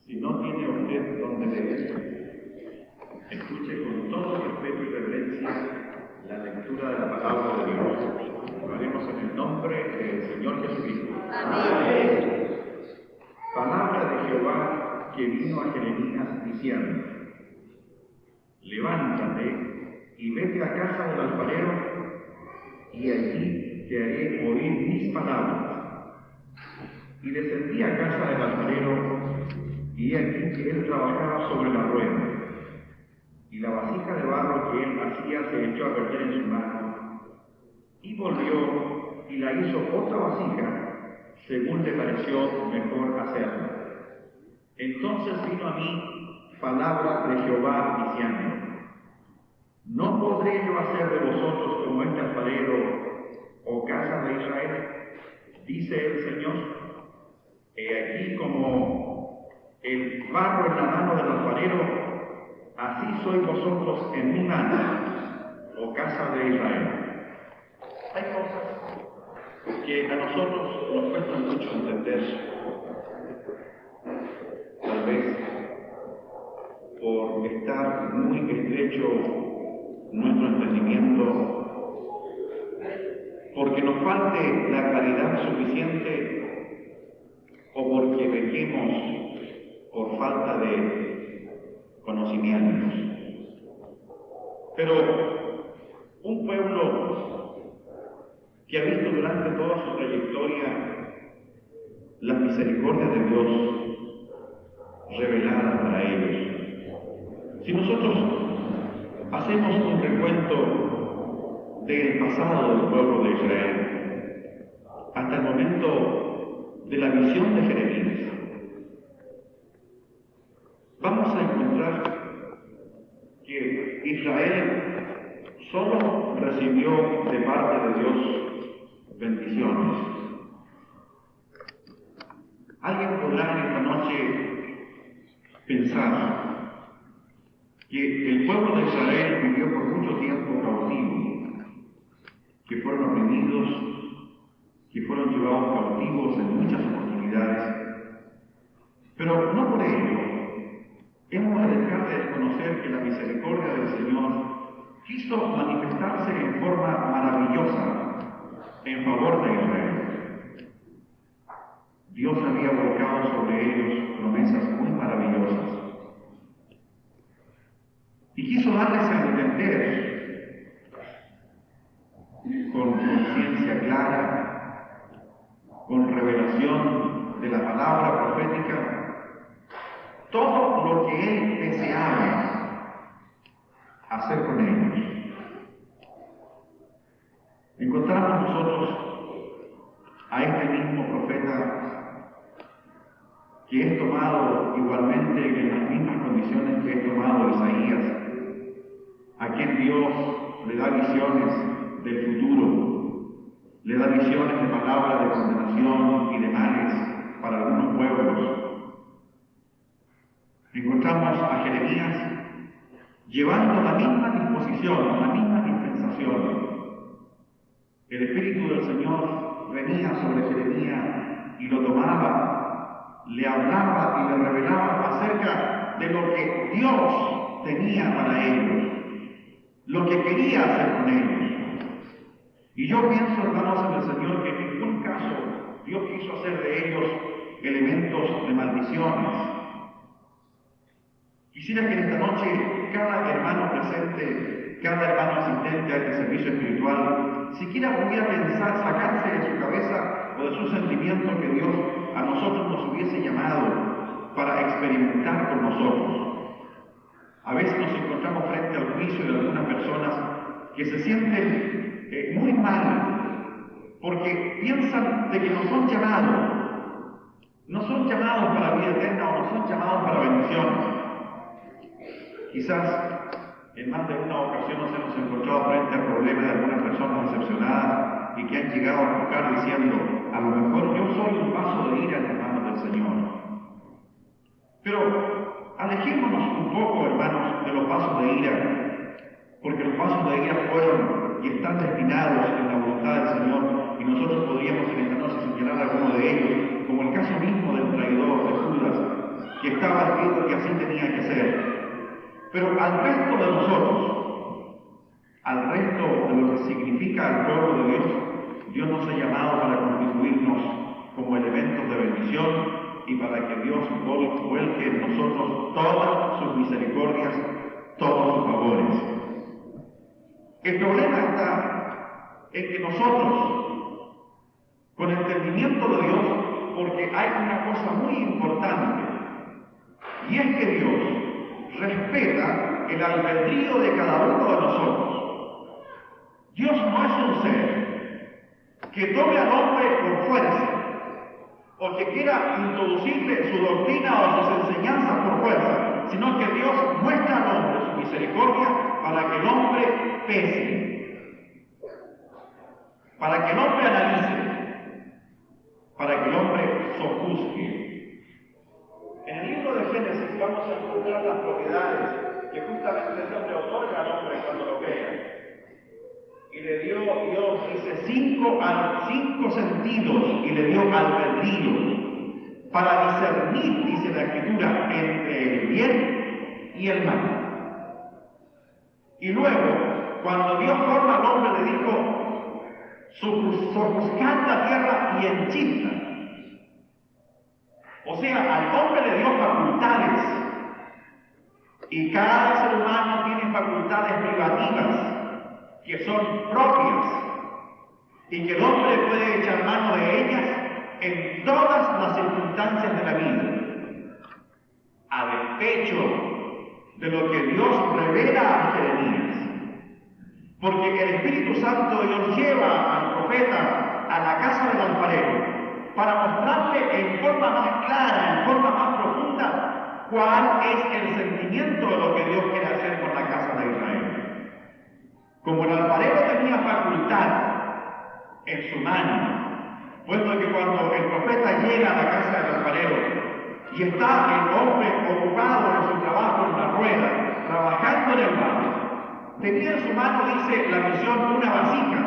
Si no tiene usted donde leer, escuche con todo respeto y reverencia la lectura de la palabra de Dios. Lo haremos en el nombre del Señor Jesucristo. Amén. Palabra de Jehová que vino a Jeremías diciendo: levántate y vete a casa del alfarero, y allí te haré oír mis palabras. Y descendí a casa del alfarero, y aquí que él trabajaba sobre la rueda, y la vasija de barro que él hacía se echó a perder en su mano, y volvió y la hizo otra vasija, según le pareció mejor hacerla. Entonces vino a mí palabra de Jehová diciendo: ¿no podré yo hacer de vosotros como este alfarero, oh casa de Israel? Dice el Señor. He aquí como el barro en la mano del alfarero, así sois vosotros en mi mano, oh casa de Israel. Hay cosas que a nosotros nos cuesta mucho entender, tal vez por estar muy estrecho nuestro entendimiento, porque nos falte la claridad suficiente, o porque pequemos por falta de conocimientos. Pero un pueblo que ha visto durante toda su trayectoria la misericordia de Dios revelada para ellos. Si nosotros hacemos un recuento del pasado del pueblo de Israel hasta el momento de la visión de Jeremías, vamos a encontrar que Israel solo recibió de parte de Dios bendiciones. Alguien podrá en esta noche pensar que el pueblo de Israel vivió por mucho tiempo cautivo, que fueron oprimidos, que fueron llevados cautivos en muchas oportunidades, pero no por ello hemos de dejar de reconocer que la misericordia del Señor quiso manifestarse en forma maravillosa en favor de Israel. Dios había volcado sobre ellos promesas muy maravillosas y quiso darles a entender con conciencia clara, con revelación de la palabra profética, todo lo que él deseaba hacer con ellos. Encontramos nosotros a este mismo profeta que es tomado igualmente en las mismas condiciones que es tomado Isaías, a quien Dios le da visiones del futuro, le da visiones de palabras de condenación y de males para algunos pueblos. Encontramos a Jeremías llevando la misma disposición, la misma dispensación. El Espíritu del Señor venía sobre Jeremías y lo tomaba, le hablaba y le revelaba acerca de lo que Dios tenía para ellos, lo que quería hacer con ellos. Y yo pienso, hermanos, en el Señor, que en ningún caso Dios quiso hacer de ellos elementos de maldiciones. Quisiera que en esta noche cada hermano presente, cada hermano asistente a este servicio espiritual, siquiera pudiera pensar, sacarse de su cabeza o de su sentimiento que Dios a nosotros nos hubiese llamado para experimentar con nosotros. A veces nos encontramos frente al juicio de algunas personas que se sienten muy mal porque piensan de que no son llamados para vida eterna o no son llamados para bendición. Quizás en más de una ocasión nos hemos encontrado frente al problema de algunas personas decepcionadas y que han llegado a tocar diciendo: a lo mejor yo soy un vaso de ira en las manos del Señor. Pero alejémonos un poco, hermanos, de los vasos de ira, porque los vasos de ira fueron y están destinados en la voluntad del Señor, y nosotros podríamos en esta noche señalar a alguno de ellos, como el caso mismo del traidor de Judas, que estaba escrito que así tenía que ser. Pero al resto de nosotros, al resto de lo que significa el pueblo de Dios, Dios nos ha llamado para constituirnos como elementos de bendición y para que Dios vuelque en nosotros todas sus misericordias, todos sus favores. El problema está en que nosotros, con entendimiento de Dios, porque hay una cosa muy importante, y es que Dios respeta el albedrío de cada uno de nosotros. Dios no es un ser que tome al hombre por fuerza, o que quiera introducirle su doctrina o sus enseñanzas por fuerza, sino que Dios muestra al hombre su misericordia para que el hombre pese, para que el hombre analice, para que el hombre sojuzgue. En el libro de Génesis vamos a encontrar las propiedades que justamente Dios le otorga al hombre cuando lo crea. Y le dio Dios, dice, cinco sentidos, y le dio albedrío para discernir, dice la Escritura, entre el bien y el mal. Y luego, cuando Dios forma al hombre, le dijo, sojuzgad la tierra y henchidla. O sea, al hombre le dio facultades, y cada ser humano tiene facultades privativas, que son propias, y que el hombre puede echar mano de ellas en todas las circunstancias de la vida, a despecho de lo que Dios revela a Jeremías. Porque el Espíritu Santo Dios lleva al profeta a la casa del alfarero para mostrarle en forma más clara, en forma más profunda, cuál es el sentimiento de lo que Dios quiere hacer con la casa de Israel. Como el alfarero tenía facultad en su mano, puesto que cuando el profeta llega a la casa del alfarero y está el hombre ocupado en su trabajo en la rueda, trabajando en el barro, tenía en su mano, dice la visión, una vasija.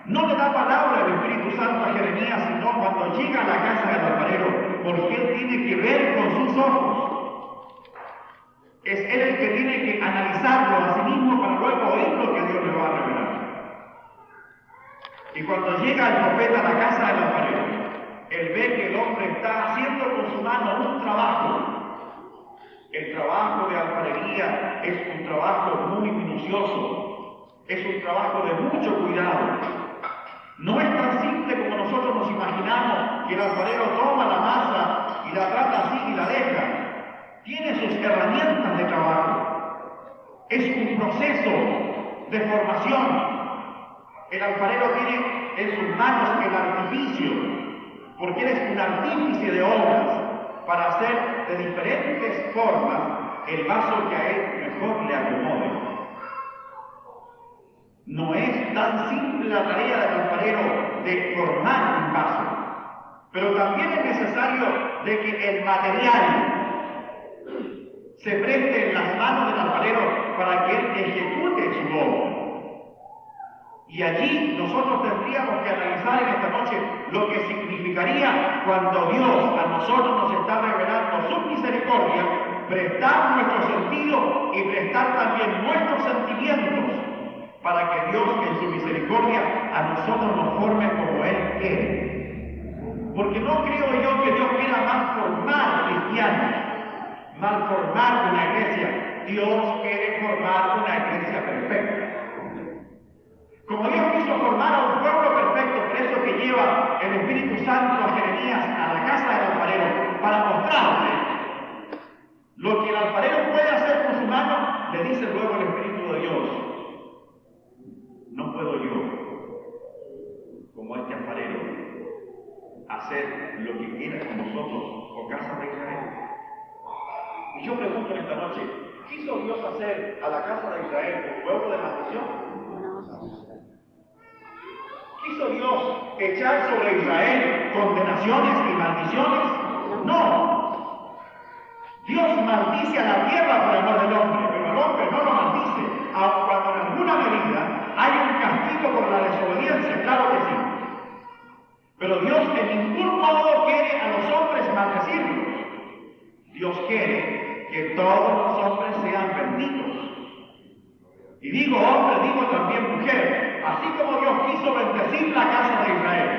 No le da palabra el Espíritu Santo a Jeremías, sino cuando llega a la casa del alfarero, porque él tiene que ver con sus ojos. Es él el que tiene que analizarlo a sí mismo para luego oír lo que Dios le va a revelar. Y cuando llega el profeta a la casa del alfarero, él ve que el hombre está haciendo con su mano un trabajo. El trabajo de alfarería es un trabajo muy minucioso, es un trabajo de mucho cuidado. No es tan simple como nosotros nos imaginamos, que el alfarero toma la masa y la trata así y la deja. Tiene sus herramientas de trabajo. Es un proceso de formación. El alfarero tiene en sus manos el artificio, porque él es un artífice de obras para hacer de diferentes formas el vaso que a él mejor le acomode. No es tan simple la tarea del alfarero de formar un vaso, pero también es necesario de que el material se preste en las manos del alfarero para que él ejecute su obra. Y allí nosotros tendríamos que analizar en esta noche lo que significaría cuando Dios a nosotros nos está revelando su misericordia, prestar nuestro sentido y prestar también nuestros sentimientos para que Dios en su misericordia a nosotros nos forme como Él quiere. Porque no creo yo que Dios quiera malformar cristianos, malformar una iglesia. Dios quiere formar una iglesia perfecta. Como Dios quiso formar a un pueblo perfecto, por eso que lleva el Espíritu Santo a Jeremías a la casa del alfarero para mostrarle lo que el alfarero puede hacer con su mano, le dice luego el Espíritu de Dios: no puedo yo, como este alfarero, hacer lo que quiera con nosotros, o casa de Israel. Y yo pregunto en esta noche, ¿quiso Dios hacer a la casa de Israel un pueblo de maldición? ¿Quiso Dios echar sobre Israel condenaciones y maldiciones? No. Dios maldice a la tierra por amor del hombre, pero el hombre no lo maldice, aun cuando en alguna medida hay un castigo por la desobediencia, claro que sí. Pero Dios en ningún modo quiere a los hombres maldecirlos. Dios que todos los hombres sean benditos. Y digo hombre, digo también mujer, así como Dios quiso bendecir la casa de Israel.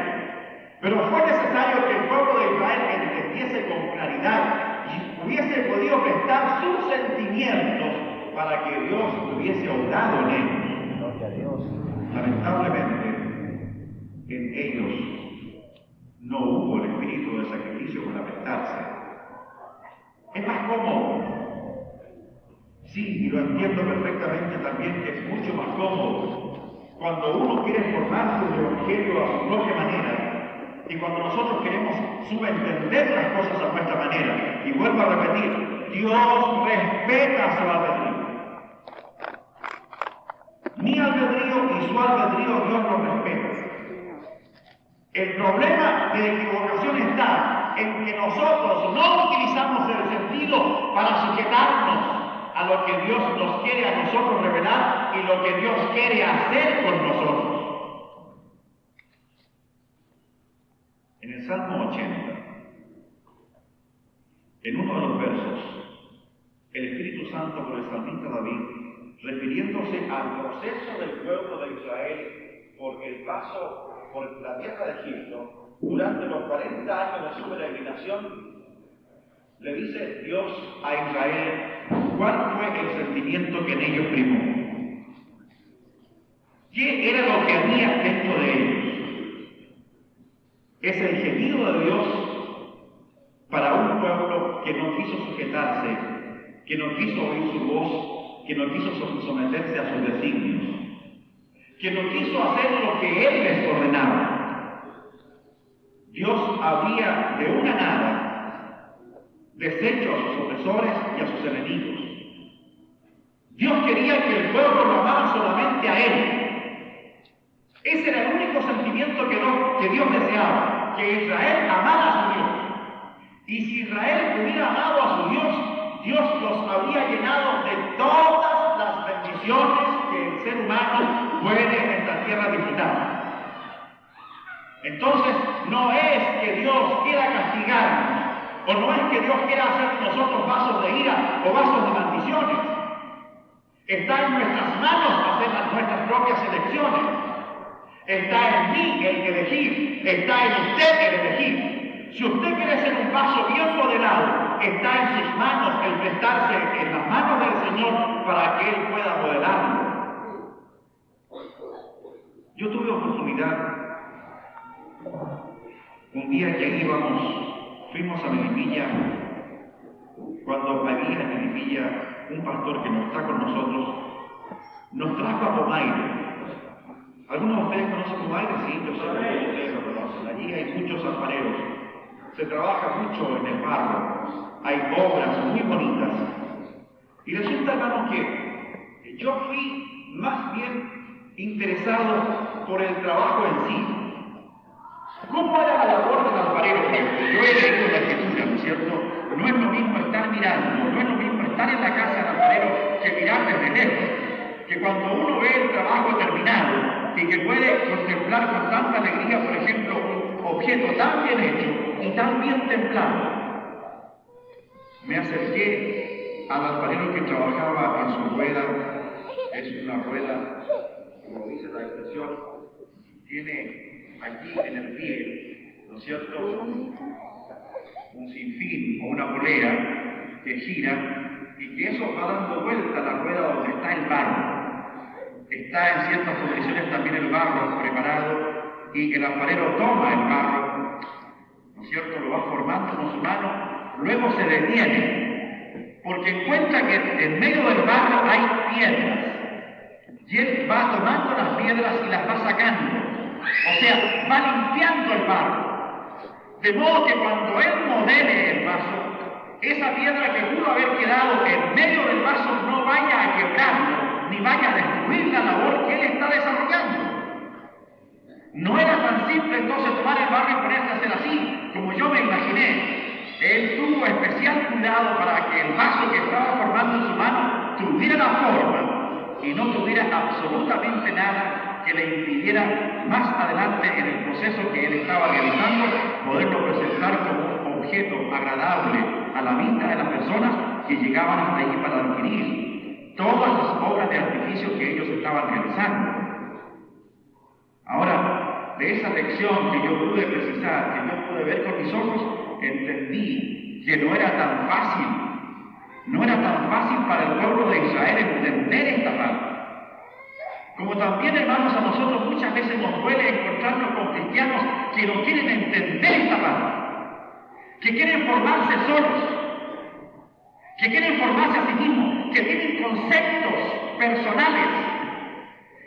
Pero fue necesario que el pueblo de Israel entendiese con claridad y hubiese podido prestar sus sentimientos para que Dios hubiese obrado en ellos. Lamentablemente, en ellos no hubo el espíritu de sacrificio para prestarse. Es más cómodo. Sí, y lo entiendo perfectamente también que es mucho más cómodo cuando uno quiere formarse el evangelio a su propia manera. Y cuando nosotros queremos subentender las cosas a nuestra manera, y vuelvo a repetir, Dios respeta su albedrío. Mi albedrío y su albedrío Dios lo respeta. El problema de equivocación está en que nosotros no utilizamos el sentido para sujetarnos a lo que Dios nos quiere a nosotros revelar y lo que Dios quiere hacer con nosotros. En el Salmo 80, en uno de los versos, el Espíritu Santo por el salmista David, refiriéndose al proceso del pueblo de Israel por el paso por la tierra de Egipto, durante los 40 años de su peregrinación, le dice Dios a Israel cuál fue el sentimiento que en ellos primó. ¿Qué era lo que había dentro de ellos? Es el gemido de Dios para un pueblo que no quiso sujetarse, que no quiso oír su voz, que no quiso someterse a sus designios, que no quiso hacer lo que Él les ordenaba. Dios había de una nada deshecho a sus opresores y a sus enemigos. Dios quería que el pueblo lo amara solamente a Él. Ese era el único sentimiento que Dios deseaba, que Israel amara a su Dios. Y si Israel hubiera amado a su Dios, Dios los habría llenado de todas las bendiciones que el ser humano puede en esta tierra disfrutar. Entonces, no es que Dios quiera castigarnos, o no es que Dios quiera hacer de nosotros vasos de ira o vasos de maldiciones. Está en nuestras manos hacer nuestras propias elecciones. Está en mí el elegir, está en usted el elegir. Si usted quiere ser un vaso bien modelado, está en sus manos el prestarse en las manos del Señor para que Él pueda modelarlo. Yo tuve oportunidad, un día que fuimos a Melipilla, cuando había en Melipilla un pastor que no está con nosotros, nos trajo a Pomaire. ¿Algunos de ustedes conocen Pomaire? Sí, yo sé que ustedes lo conocen. Allí hay muchos alfareros. Se trabaja mucho en el barro. Hay obras muy bonitas. Y resulta, hermanos, que yo fui más bien interesado por el trabajo en sí. ¿Cómo era la labor del alfarero? Yo he leído la escritura, ¿no es cierto? No es lo mismo estar mirando, no es lo mismo estar en la casa del alfarero que mirar desde lejos. Que cuando uno ve el trabajo terminado y que puede contemplar con tanta alegría, por ejemplo, un objeto tan bien hecho y tan bien templado. Me acerqué al alfarero que trabajaba en su rueda. Es una rueda, como dice la expresión, tiene aquí en el pie, ¿no es cierto?, un sinfín o una polea que gira y que eso va dando vuelta a la rueda donde está el barro. Está en ciertas condiciones también el barro preparado y el alfarero toma el barro, ¿no es cierto?, lo va formando con su mano, luego se detiene porque encuentra que en medio del barro hay piedras y él va tomando las piedras y las va sacando, o sea, va limpiando el barro, de modo que cuando él modele el vaso, esa piedra que pudo haber quedado en medio del vaso no vaya a quebrarlo ni vaya a destruir la labor que él está desarrollando. No era tan simple entonces tomar el barro y ponerse a hacer así, como yo me imaginé. Él tuvo especial cuidado para que el vaso que estaba formando en su mano tuviera la forma y no tuviera absolutamente nada que le impidiera más adelante en el proceso que él estaba realizando poderlo presentar como un objeto agradable a la vista de las personas que llegaban hasta allí para adquirir todas las obras de artificio que ellos estaban realizando. Ahora, de esa lección que yo pude precisar, que yo pude ver con mis ojos, entendí que no era tan fácil para el pueblo de Israel entender esta parte. Como también, hermanos, a nosotros muchas veces nos duele encontrarnos con cristianos que no quieren entender esta parte, que quieren formarse solos, que quieren formarse a sí mismos, que tienen conceptos personales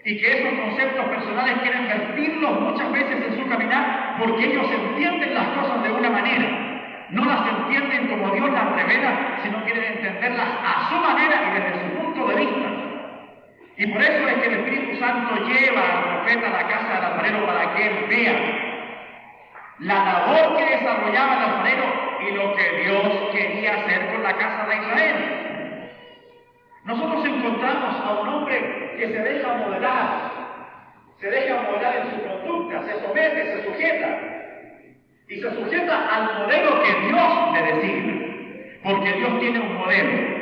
y que esos conceptos personales quieren vertirlos muchas veces en su caminar porque ellos entienden las cosas de una manera, no las entienden como Dios las revela, sino quieren entenderlas a su manera y desde su punto de vista. Y por eso es que el Espíritu Santo lleva al profeta a la casa del alfarero para que él vea la labor que desarrollaba el alfarero y lo que Dios quería hacer con la casa de Israel. Nosotros encontramos a un hombre que se deja modelar en su conducta, se somete, se sujeta, y se sujeta al modelo que Dios le designa, porque Dios tiene un modelo.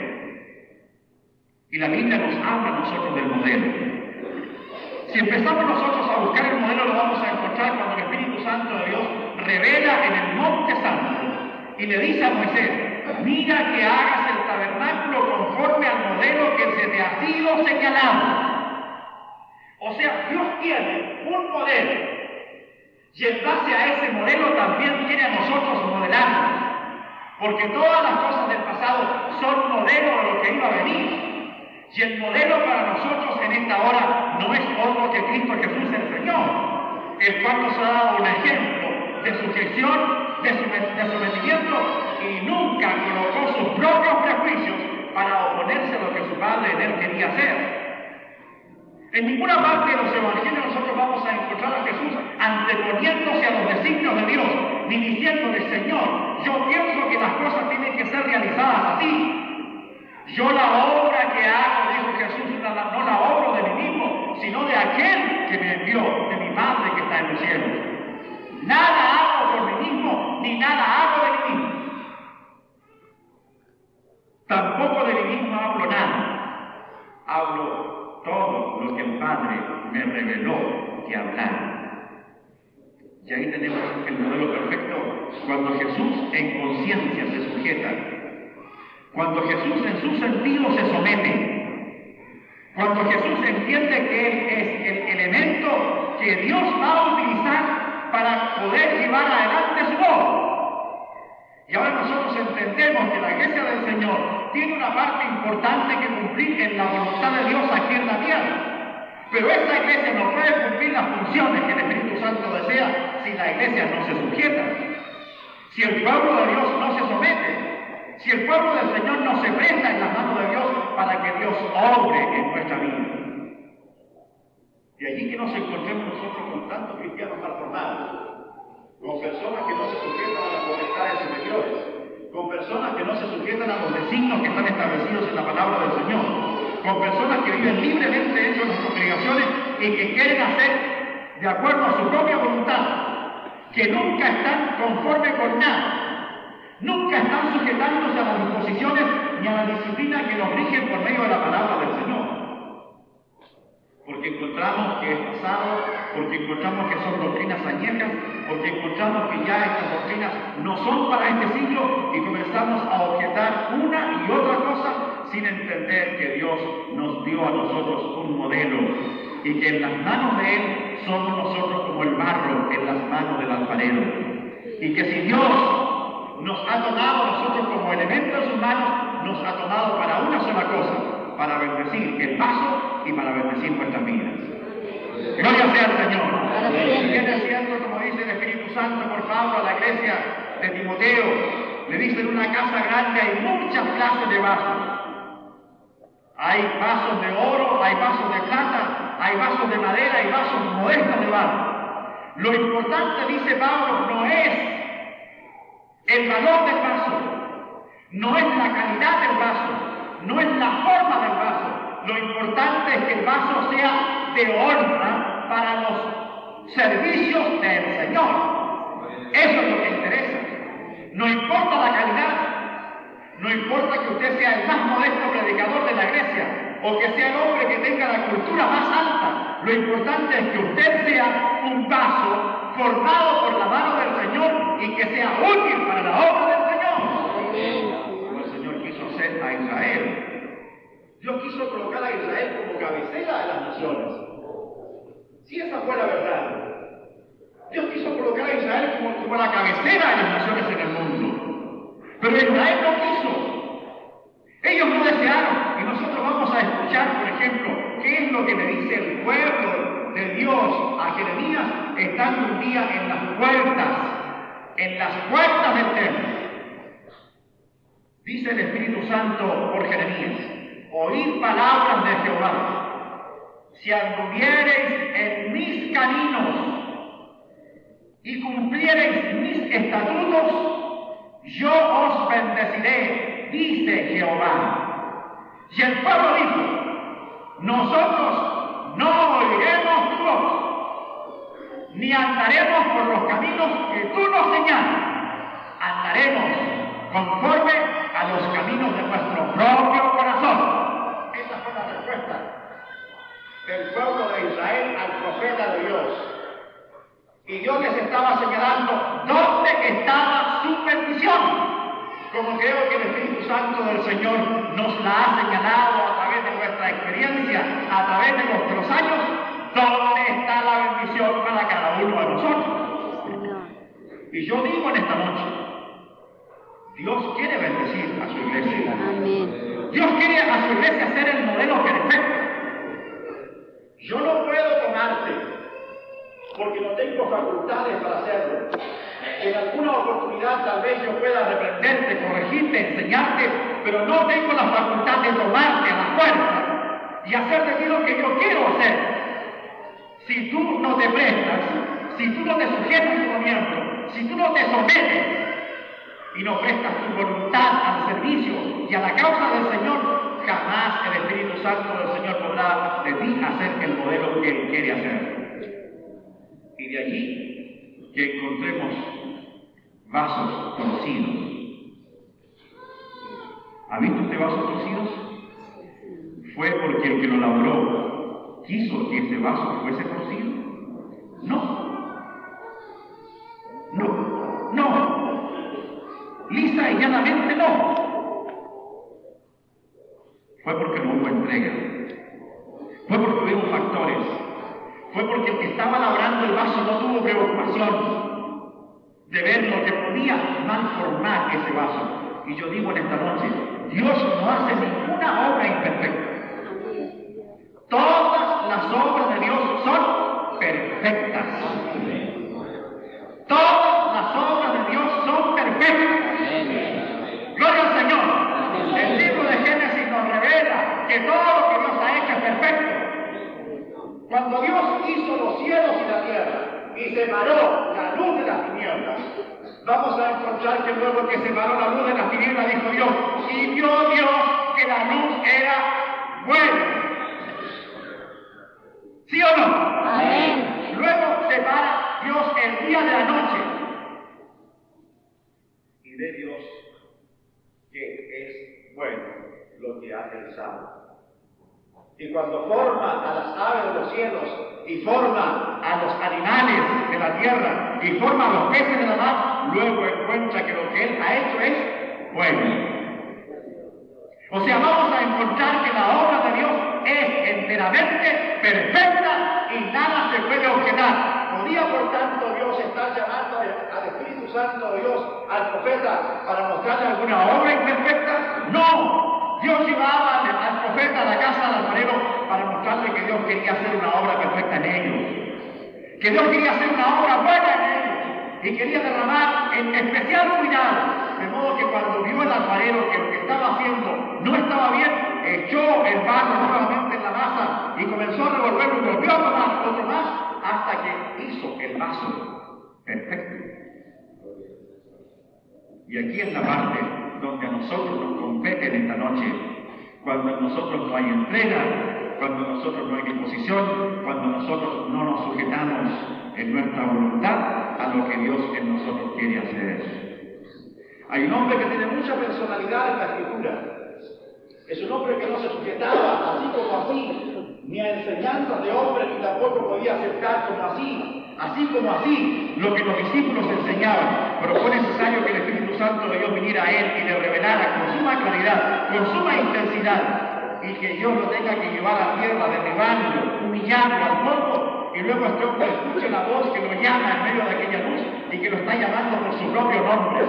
Y la Biblia nos habla a nosotros del modelo. Si empezamos nosotros a buscar el modelo, lo vamos a encontrar cuando el Espíritu Santo de Dios revela en el Monte Santo y le dice a Moisés: mira que hagas el tabernáculo conforme al modelo que se te ha sido señalado. O sea, Dios tiene un modelo y en base a ese modelo también quiere a nosotros modelarnos, porque todas las cosas del pasado son modelo de lo que iba a venir. Y el modelo para nosotros en esta hora no es otro que Cristo Jesús el Señor, el cual nos ha dado un ejemplo de sujeción, de sometimiento, y nunca colocó sus propios prejuicios para oponerse a lo que su Padre en él quería hacer. En ninguna parte de los evangelios nosotros vamos a encontrar a Jesús anteponiéndose a los designios de Dios, ni diciéndole: Señor, yo pienso que las cosas tienen que ser realizadas así. Yo la obra que hago, dijo Jesús, no la obro de mí mismo, sino de aquel que me envió, de mi Padre que está en los cielos. Nada hago por mí mismo, ni nada hago de mí mismo. Tampoco de mí mismo hablo nada. Hablo todo lo que el Padre me reveló que hablar. Y ahí tenemos el modelo perfecto cuando Jesús en conciencia se sujeta. Cuando Jesús en su sentido se somete, cuando Jesús entiende que Él es el elemento que Dios va a utilizar para poder llevar adelante su obra. Y ahora nosotros entendemos que la iglesia del Señor tiene una parte importante que cumplir en la voluntad de Dios aquí en la tierra. Pero esta iglesia no puede cumplir las funciones que el Espíritu Santo desea si la iglesia no se sujeta, si el pueblo de Dios no se somete, si el pueblo del Señor no se presta en las manos de Dios para que Dios obre en nuestra vida. De allí que nos encontremos nosotros con tantos cristianos mal formados, con personas que no se sujetan a las potestades superiores, con personas que no se sujetan a los designios que están establecidos en la palabra del Señor, con personas que viven libremente dentro de las congregaciones y que quieren hacer de acuerdo a su propia voluntad, que nunca están conformes con nada. Nunca están sujetándose a las disposiciones ni a la disciplina que nos rigen por medio de la palabra del Señor. Porque encontramos que es pasado, porque encontramos que son doctrinas añejas, porque encontramos que ya estas doctrinas no son para este siglo y comenzamos a objetar una y otra cosa sin entender que Dios nos dio a nosotros un modelo y que en las manos de Él somos nosotros como el barro en las manos del alfarero. Y que si Dios nos ha tomado a nosotros como elemento en sus manos, nos ha tomado para una sola cosa, para bendecir el vaso y para bendecir nuestras vidas. Gloria sea al Señor. Y viene siendo, como dice el Espíritu Santo por Pablo a la iglesia de Timoteo, le dice: en una casa grande hay muchas clases de vasos. Hay vasos de oro, hay vasos de plata, hay vasos de madera, hay vasos modestos de barro. Lo importante, dice Pablo, no es el valor del vaso, no es la calidad del vaso, no es la forma del vaso. Lo importante es que el vaso sea de honra para los servicios del Señor. Eso es lo que interesa. No importa la calidad, No importa que usted sea el más modesto predicador de la iglesia o que sea el hombre que tenga la cultura más alta. Lo importante es que usted sea un vaso formado por la mano del Señor y que sea útil para la obra del Señor. Como el Señor quiso hacer a Israel. Dios quiso colocar a Israel como cabecera de las naciones. Si esa fue la verdad. Dios quiso colocar a Israel como la cabecera de las naciones en el mundo. Pero Israel no quiso. Ellos no desearon. Y nosotros vamos a escuchar, por ejemplo, qué es lo que le dice el pueblo de Dios a Jeremías estando un día en las puertas del templo. Dice el Espíritu Santo por Jeremías: oíd palabras de Jehová. Si anduviereis en mis caminos y cumpliereis mis estatutos, yo os bendeciré, dice Jehová. Y el pueblo dijo: nosotros no oiremos tu voz, ni andaremos por los caminos que tú nos señalas. Andaremos conforme a los caminos de nuestro propio corazón. Esa fue la respuesta del pueblo de Israel al profeta de Dios. Y Dios les estaba señalando dónde estaba su bendición. Como creo que el Espíritu Santo del Señor nos la ha señalado a través de nuestra experiencia, a través de los años, dónde está la bendición para cada uno de nosotros. Y yo digo en esta noche, Dios quiere bendecir a su iglesia. Amén. Dios quiere a su iglesia ser el modelo perfecto. Yo no puedo tomarte porque no tengo facultades para hacerlo. En alguna oportunidad tal vez yo pueda reprenderte, corregirte, enseñarte, pero no tengo la facultad de tomarte a la fuerza y hacer de ti lo que yo quiero hacer. Si tú no te prestas, si tú no te sujetas a tu gobierno, si tú no te sometes y no prestas tu voluntad al servicio y a la causa del Señor, jamás el Espíritu Santo del Señor podrá de ti hacer el modelo que Él quiere hacer. Y de allí que encontremos vasos torcidos. ¿Ha visto este vaso torcido? ¿Fue porque el que lo labró quiso que ese vaso fuese torcido? No. Lisa y llanamente no. Fue porque no hubo entrega. Fue porque hubo factores. Fue porque el que estaba labrando el vaso no tuvo preocupación de ver lo que podía malformar ese vaso. Y yo digo en esta noche, Dios no hace ninguna obra imperfecta. Todas las obras de Dios son perfectas. Todas las obras de Dios son perfectas. Gloria al Señor. El libro de Génesis nos revela que todo lo que Dios ha hecho es perfecto. Cuando Dios hizo los cielos y la tierra y separó la luz de las tinieblas, vamos a encontrar que luego que separó la luz de las tinieblas dijo Dios, y vio Dios que la luz era buena. ¿Sí o no? Amén. Luego separa Dios el día de la noche y ve Dios que es bueno lo que ha realizado. Y cuando forma a las aves de los cielos, y forma a los animales de la tierra, y forma a los peces de la mar, luego encuentra que lo que Él ha hecho es bueno. O sea, vamos a encontrar que la obra de Dios es enteramente perfecta y nada se puede objetar. ¿Podía, por tanto, Dios estar llamando al Espíritu Santo de Dios, al profeta, para mostrarle alguna obra imperfecta? ¡No! Dios llevaba al profeta a la casa del alfarero para mostrarle que Dios quería hacer una obra perfecta en ellos. Que Dios quería hacer una obra buena en ellos. Y quería derramar en especial cuidado. De modo que cuando vio el alfarero que lo que estaba haciendo no estaba bien, echó el barro nuevamente en la masa y comenzó a revolverlo y volvió a tomar otro más hasta que hizo el vaso perfecto. Y aquí es la parte donde a nosotros nos compete en esta noche, cuando en nosotros no hay entrega, cuando en nosotros no hay disposición, cuando nosotros no nos sujetamos en nuestra voluntad a lo que Dios en nosotros quiere hacer. Hay un hombre que tiene mucha personalidad en la Escritura. Es un hombre que no se sujetaba así como así, ni a enseñanzas de hombres, ni tampoco podía aceptar como así, lo que los discípulos enseñaban. Pero fue necesario que el Espíritu Santo de Dios viniera a él y le revelara con suma claridad, con suma intensidad, y que Dios lo tenga que llevar a tierra, derribando, humillando al polvo, y luego este hombre escuche la voz que lo llama en medio de aquella luz y que lo está llamando por su propio nombre.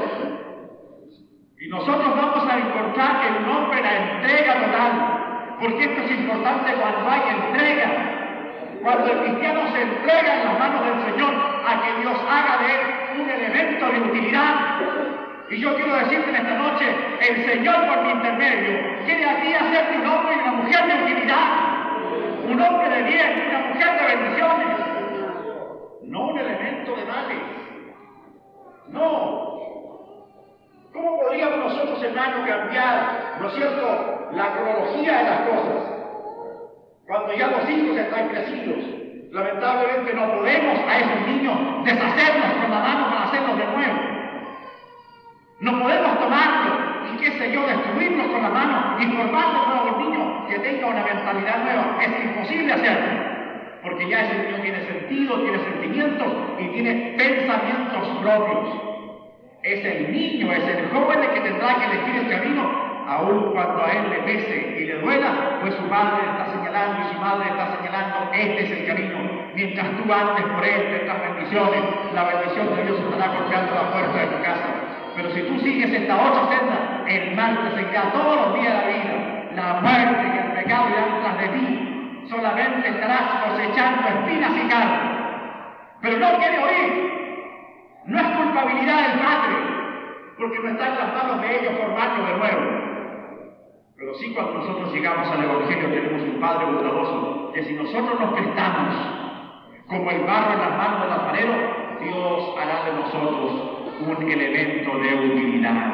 Y nosotros vamos a encontrar en un hombre la entrega total, porque esto es importante cuando hay entrega, cuando el cristiano se entrega en las manos del Señor a que Dios haga de él un elemento de utilidad. Y yo quiero decirte en esta noche, el Señor por mi intermedio quiere a ti hacerte un hombre y una mujer de utilidad, un hombre de bien, una mujer de bendiciones, no un elemento de males. No. ¿Cómo podríamos nosotros, hermanos, cambiar, ¿no es cierto?, la cronología de las cosas? Cuando ya los hijos están crecidos, lamentablemente no podemos a esos niños deshacerlos con la mano para hacerlos de nuevo. No podemos tomarlos y, qué sé yo, destruirlos con la mano y formar de nuevo un niño que tenga una mentalidad nueva. Es imposible hacerlo, porque ya ese niño tiene sentido, tiene sentimientos y tiene pensamientos propios. Es el niño, es el joven el que tendrá que elegir el camino, aun cuando a él le pese y le duela, pues su padre está señalando y su madre está señalando, este es el camino. Mientras tú andes por él, tendrás bendiciones, la bendición de Dios estará golpeando la puerta de tu casa. Pero si tú sigues esta otra senda, el mal te seguirá todos los días de la vida. La muerte y el pecado irán tras de ti. Solamente estarás cosechando espinas y carne. Pero no quiere oír. No es culpabilidad del Padre, porque no está en las manos de ellos formarnos de nuevo. Pero sí, cuando nosotros llegamos al Evangelio, tenemos un Padre bondadoso, que si nosotros nos prestamos como el barro en las manos del alfarero, Dios hará de nosotros un elemento de utilidad.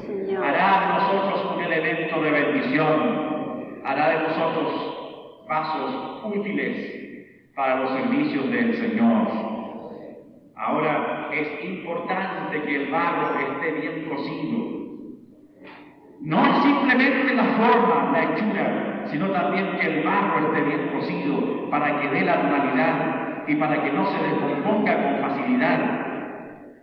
Sí, hará de nosotros un elemento de bendición. Hará de nosotros vasos útiles para los servicios del Señor. Ahora, es importante que el barro esté bien cocido. No es simplemente la forma, la hechura, sino también que el barro esté bien cocido para que dé la naturalidad y para que no se descomponga con facilidad.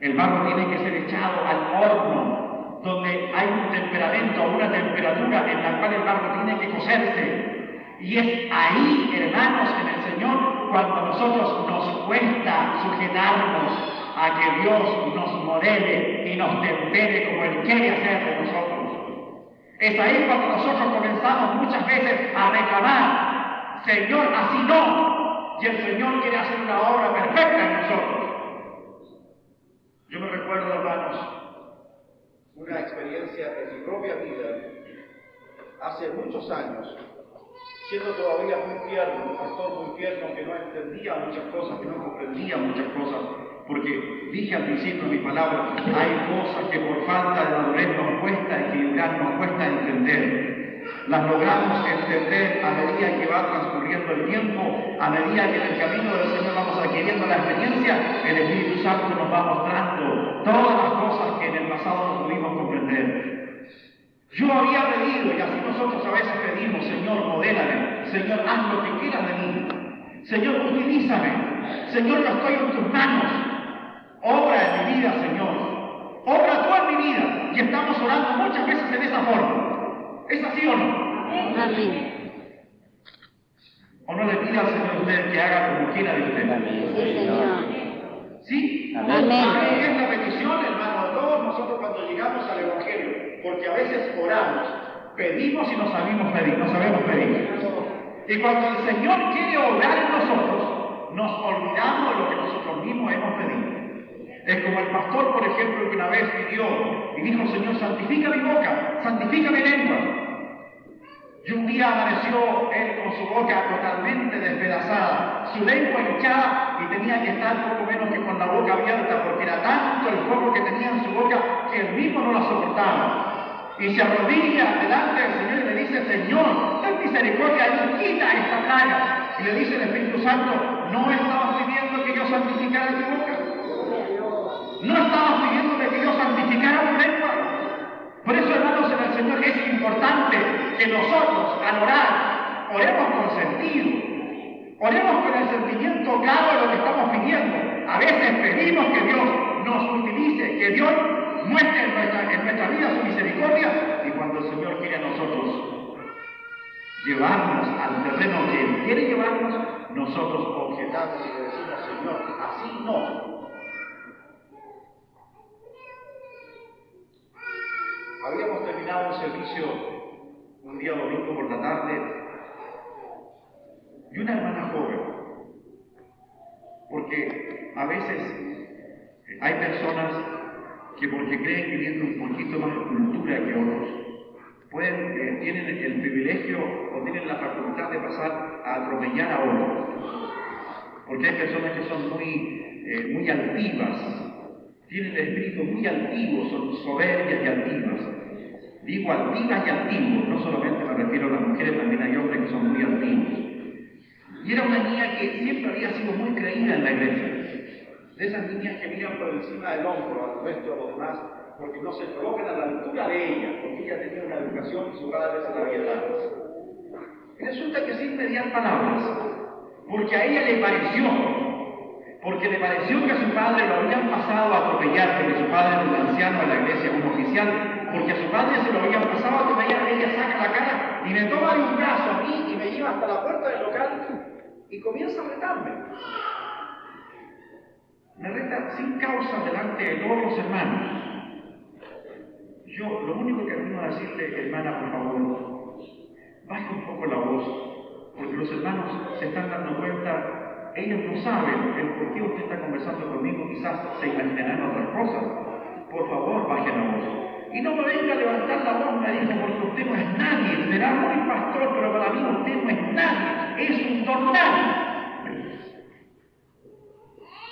El barro tiene que ser echado al horno, donde hay un temperamento, una temperatura en la cual el barro tiene que cocerse. Y es ahí, hermanos, en el Señor, cuando a nosotros nos cuesta sujetarnos a que Dios nos modele y nos tempere como Él quiere hacer de nosotros. Es ahí cuando nosotros comenzamos muchas veces a reclamar, Señor, así no, y el Señor quiere hacer una obra perfecta en nosotros. Yo me recuerdo, hermanos, una experiencia en mi propia vida, hace muchos años, siendo todavía muy tierno, un pastor muy tierno que no entendía muchas cosas, que no comprendía muchas cosas, porque dije al principio de mi palabra, hay cosas que por falta de madurez nos cuesta equilibrar, nos cuesta entender. Las logramos entender a medida que va transcurriendo el tiempo, a medida que en el camino del Señor vamos adquiriendo la experiencia, el Espíritu Santo nos va mostrando todas las cosas que en el pasado no pudimos comprender. Yo había pedido, y así nosotros a veces pedimos, Señor, modélame, Señor, haz lo que quieras de mí, Señor, utilízame, Señor, yo estoy en tus manos, obra en mi vida, Señor, obra tú en mi vida, y estamos orando muchas veces en esa forma. ¿Es así o no? Amén. ¿O no le pida al Señor usted que haga como quiera de usted? Sí, Señor. ¿Sí? Amén. Amén. Es la petición, hermano, de todos nosotros cuando llegamos al Evangelio, porque a veces oramos, pedimos y no sabemos pedir. Y cuando el Señor quiere obrar en nosotros, nos olvidamos de lo que nosotros mismos hemos pedido. Es como el pastor, por ejemplo, que una vez pidió y dijo, Señor, santifica mi boca, santifica mi lengua. Y un día amaneció él con su boca totalmente despedazada, su lengua hinchada, y tenía que estar poco menos que con la boca abierta, porque era tanto el fuego que tenía en su boca que él mismo no la soportaba. Y se arrodilla delante del Señor y le dice, Señor, ten misericordia y quita esta plaga. Y le dice el Espíritu Santo, ¿no estabas pidiendo que yo santificara tu boca? ¿No estabas pidiéndole que yo santificara tu lengua? Por eso, hermanos, en el Señor es importante que nosotros, al orar, oremos con sentido, oremos con el sentimiento claro de lo que estamos pidiendo. A veces pedimos que Dios nos utilice, que Dios muestre en nuestra vida su misericordia, y cuando el Señor quiere a nosotros llevarnos al terreno que Él quiere llevarnos, nosotros objetamos y le decimos: Señor, así no. Habíamos terminado un servicio un día domingo por la tarde y una hermana joven, porque a veces hay personas que, porque creen que tienen un poquito más de cultura que otros, tienen el privilegio o tienen la facultad de pasar a atropellar a otros, porque hay personas que son muy altivas, tienen el espíritu muy altivo, son soberbias y altivas. Digo altivas y altivos, no solamente me refiero a las mujeres, también hay hombres que son muy altivos. Y era una niña que siempre había sido muy creída en la iglesia, de esas niñas que miran por encima del hombro al resto de los demás, porque no se colocan a la altura de ella, porque ella tenía una educación y su padre se la había dado. Y resulta que sin mediar palabras, porque a ella le pareció que a su padre lo habían pasado a atropellar, porque su padre era un anciano de la iglesia, un oficial, porque a su padre se lo habían pasado a atropellar. Ella saca la cara y me toma de un brazo a mí y me lleva hasta la puerta del local y comienza a retarme. Me reta sin causa delante de todos los hermanos. Yo lo único que tengo a decirle: hermana, por favor, baje un poco la voz, porque los hermanos se están dando cuenta. Ellos no saben el por qué usted está conversando conmigo, quizás se imaginarán otras cosas. Por favor, baje la voz. Y no me venga a levantar la voz, me dijo, porque usted no es nadie. Será muy pastor, pero para mí usted no es nadie. Es un don nadie.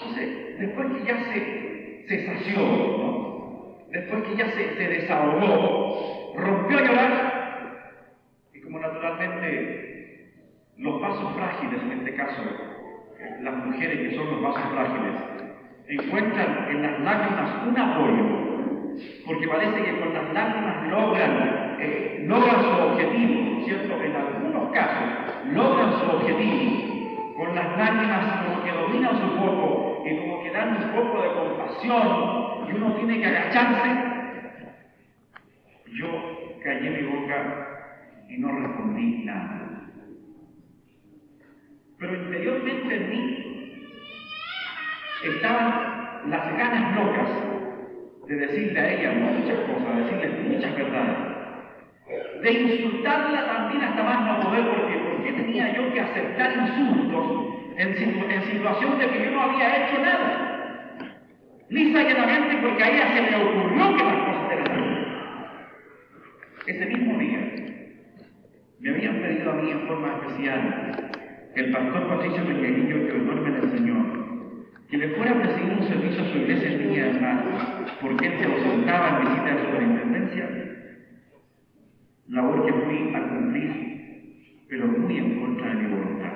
Entonces, después que ya se sació, ¿no? Después que ya se desahogó, rompió a llorar, y como naturalmente los vasos frágiles, en este caso, las mujeres que son los vasos frágiles, encuentran en las lágrimas un apoyo, porque parece que con las lágrimas logran su objetivo, ¿cierto? En algunos casos logran su objetivo, con las lágrimas como que dominan su poco y como que dan un poco de compasión y uno tiene que agacharse. Yo callé mi boca y no respondí nada. Pero interiormente en mí estaban las ganas locas de decirle a ella muchas cosas, de decirle muchas verdades, de insultarla también hasta más no poder, porque ¿por qué tenía yo que aceptar insultos en situación de que yo no había hecho nada? Lisa y llanamente porque a ella se le ocurrió que las cosas eran así. Ese mismo día me habían pedido a mí en forma especial el pastor Patricio Pequeñillo, que duerme en el Señor, que le fuera a presidir un servicio a su iglesia en Viña del Mar, porque él se ausentaba en visita de superintendencia, labor que fui a cumplir, pero muy en contra de mi voluntad,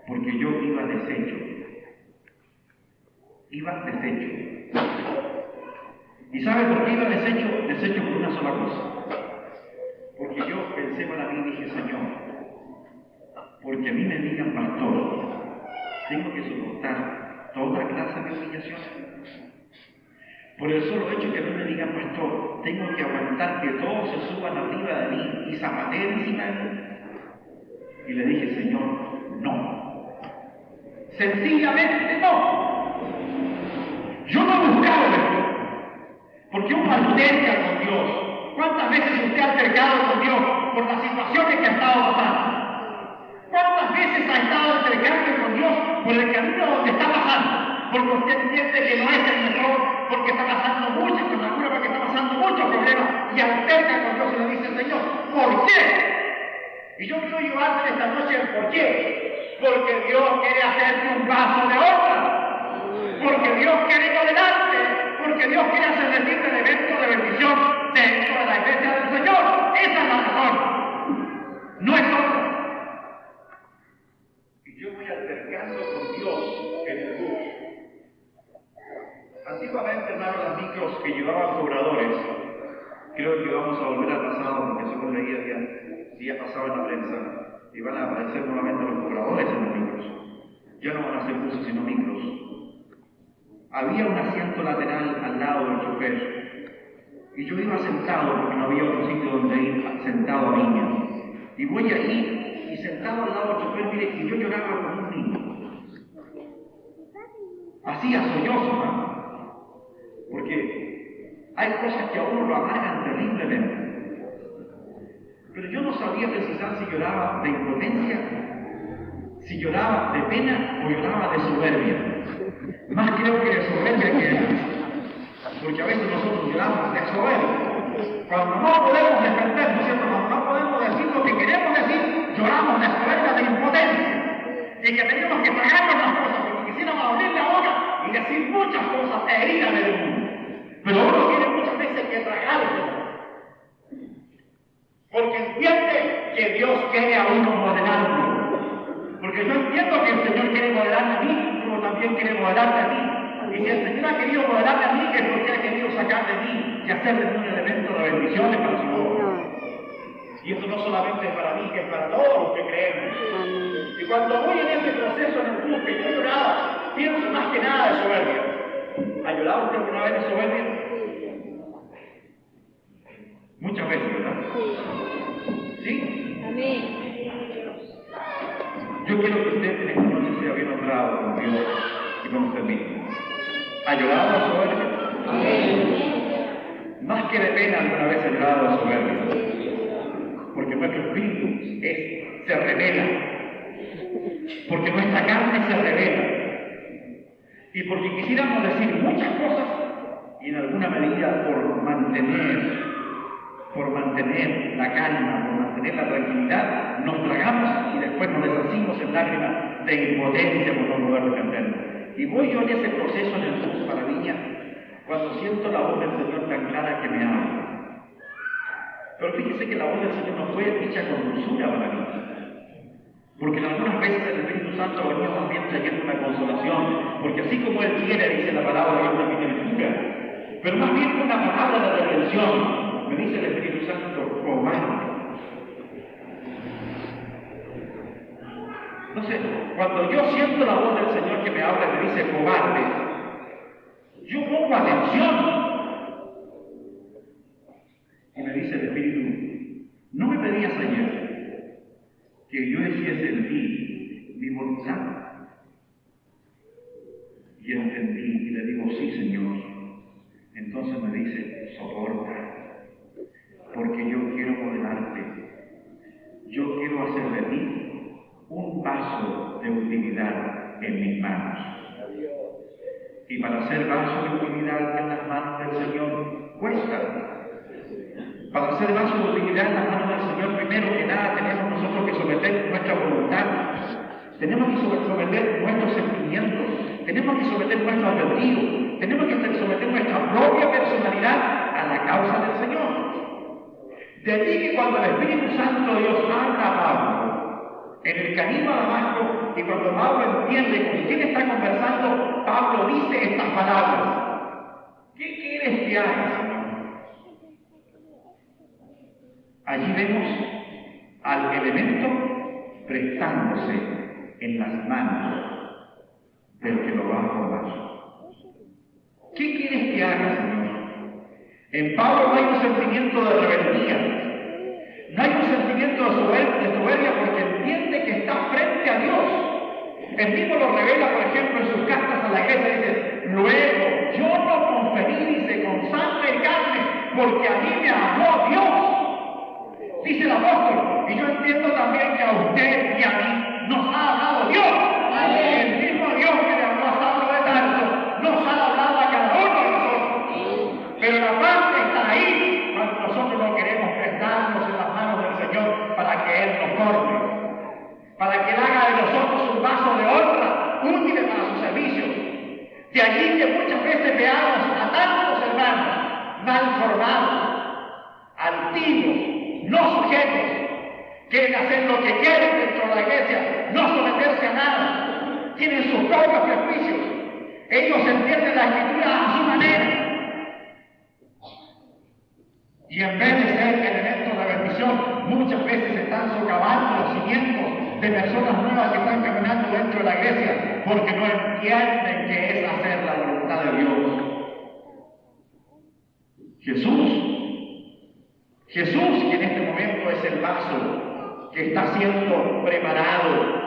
porque yo iba deshecho. ¿Y sabe por qué iba deshecho? Deshecho por una sola cosa. Porque yo pensé para mí y dije: Señor, porque a mí me digan pastor, tengo que soportar toda clase de humillación. Por el solo hecho que a mí me digan pastor, tengo que aguantar que todos se suban arriba de mí y zapateen encima de mí. Y le dije: Señor, no. Sencillamente no. Yo no he buscado esto, porque uno alterca con Dios. ¿Cuántas veces usted ha altercado con Dios por las situaciones que ha estado pasando? ¿Cuántas veces ha estado altercando con Dios por el camino donde está pasando? Porque usted entiende que no es el mejor, porque está pasando muchas amarguras, porque está pasando muchos problemas, y alterca con Dios y le dice: Señor, ¿por qué? Y yo quiero llevarte esta noche el por qué. Porque Dios quiere hacerte un vaso de honra, porque Dios quiere ir adelante, porque Dios quiere hacer de ti un evento de bendición dentro de la iglesia del Señor. Esa es la razón, no es otra. Y yo voy altercando con Dios en el bus. Antiguamente, hermano, las micros que llevaban cobradores, creo vamos a volver al pasado, porque según leía días pasados en la prensa, y van a aparecer nuevamente los cobradores en los micros. Ya no van a ser buses, sino micros. Había un asiento lateral al lado del chofer, y yo iba sentado porque no había otro sitio donde ir sentado a niña. Y voy ahí, y sentado al lado del chofer, mire, y yo lloraba como un niño. Así, a sollozos, hermano. Porque hay cosas que a uno lo amargan terriblemente. Pero yo no sabía precisar si lloraba de impotencia, si lloraba de pena o lloraba de soberbia. Más creo que de soberbia que de risa. Porque a veces nosotros lloramos de soberbia. Cuando no podemos defendernos, ¿cierto? Cuando no podemos decir lo que queremos decir, lloramos de soberbia, de impotencia. Y que tenemos que tragarnos las cosas, porque quisiéramos abrir la boca y decir muchas cosas heridas del mundo. Pero uno tiene muchas veces que tragarse. Porque entiende que Dios quiere a uno modelarlo. Porque yo entiendo que el Señor quiere modelarme a mí, como también quiere modelarme a ti. Y si el Señor ha querido modelarme a mí, es porque ha querido sacar de mí y hacer de mí un elemento de bendiciones para su obra. Y esto no solamente es para mí, que es para todos los que creemos. Y cuando voy en ese proceso en el bus, que yo lloraba, pienso más que nada de soberbia. ¿Ha llorado usted alguna vez de soberbia? Muchas veces, ¿verdad? ¿Sí? Amén. Yo quiero que usted en esta noche sea bien honrado con Dios y con usted mismo. ¿Ha llorado de soberbia? Amén. Más que de pena alguna vez ha llorado de soberbia. Porque nuestro espíritu se revela. Porque nuestra carne se revela. Y porque quisiéramos decir muchas cosas y en alguna medida por mantener la calma, por mantener la tranquilidad, nos tragamos y después nos deshacimos en lágrimas de impotencia por no poder defendernos. Y voy yo en ese proceso en el bus para Viña, cuando siento la voz del Señor tan clara que me habla. Pero fíjese que la voz del Señor no fue dicha con dulzura para mí. Porque en algunas veces el Espíritu Santo venía también trayendo una consolación, porque así como Él quiere, dice la palabra, Dios también tiene. Pero más bien una palabra de reprensión. Me dice el Espíritu Santo, cobarde. No sé, cuando yo siento la voz del Señor que me habla y me dice cobarde, yo pongo atención. Y me dice el Espíritu, ¿no me pedías ayer que yo hiciese en ti mi voluntad? Y entendí y le digo, sí, Señor. Entonces me dice, soporta. Porque yo quiero modelarte. Yo quiero hacer de ti un vaso de utilidad en mis manos. Y para ser vaso de utilidad en las manos del Señor, cuesta. Para ser vaso de utilidad en las manos del Señor, primero que nada tenemos nosotros que someter nuestra voluntad. Tenemos que someter nuestros sentimientos. Tenemos que someter nuestro albedrío. Tenemos que someter nuestra propia personalidad a la causa del Señor. De allí que cuando el Espíritu Santo de Dios habla a Pablo en el camino a Damasco, y cuando Pablo entiende con quién está conversando, Pablo dice estas palabras: ¿qué quieres que haga, Señor? Allí vemos al elemento prestándose en las manos del que lo va a formar. ¿Qué quieres que haga, Señor? En Pablo no hay un sentimiento de rebeldía, no hay un sentimiento de soberbia porque entiende que está frente a Dios. Él mismo lo revela, por ejemplo, en sus cartas a la iglesia, dice: luego, yo no conferí, dice, con sangre y carne, porque a mí me amó Dios. Dice el apóstol, y yo entiendo también que a usted y a mí nos ha hablado Dios. El mismo Dios que le habló a Saulo de Tarso nos ha hablado a cada uno de nosotros. Pero la parte está ahí cuando nosotros no queremos prestarnos en las manos del Señor para que Él nos forme, para que Él haga de nosotros un vaso de honra útil para su servicio. De allí que muchas veces veamos a tantos hermanos mal formados, altivos, no sujetos, quieren hacer lo que quieren dentro de la iglesia, no someterse a nada, tienen sus propios prejuicios, ellos entienden la Escritura a su manera. Y en vez de ser elementos de bendición, muchas veces están socavando los cimientos de personas nuevas que están caminando dentro de la iglesia porque no entienden qué es hacer la voluntad de Dios. Jesús, que en este momento es el vaso que está siendo preparado,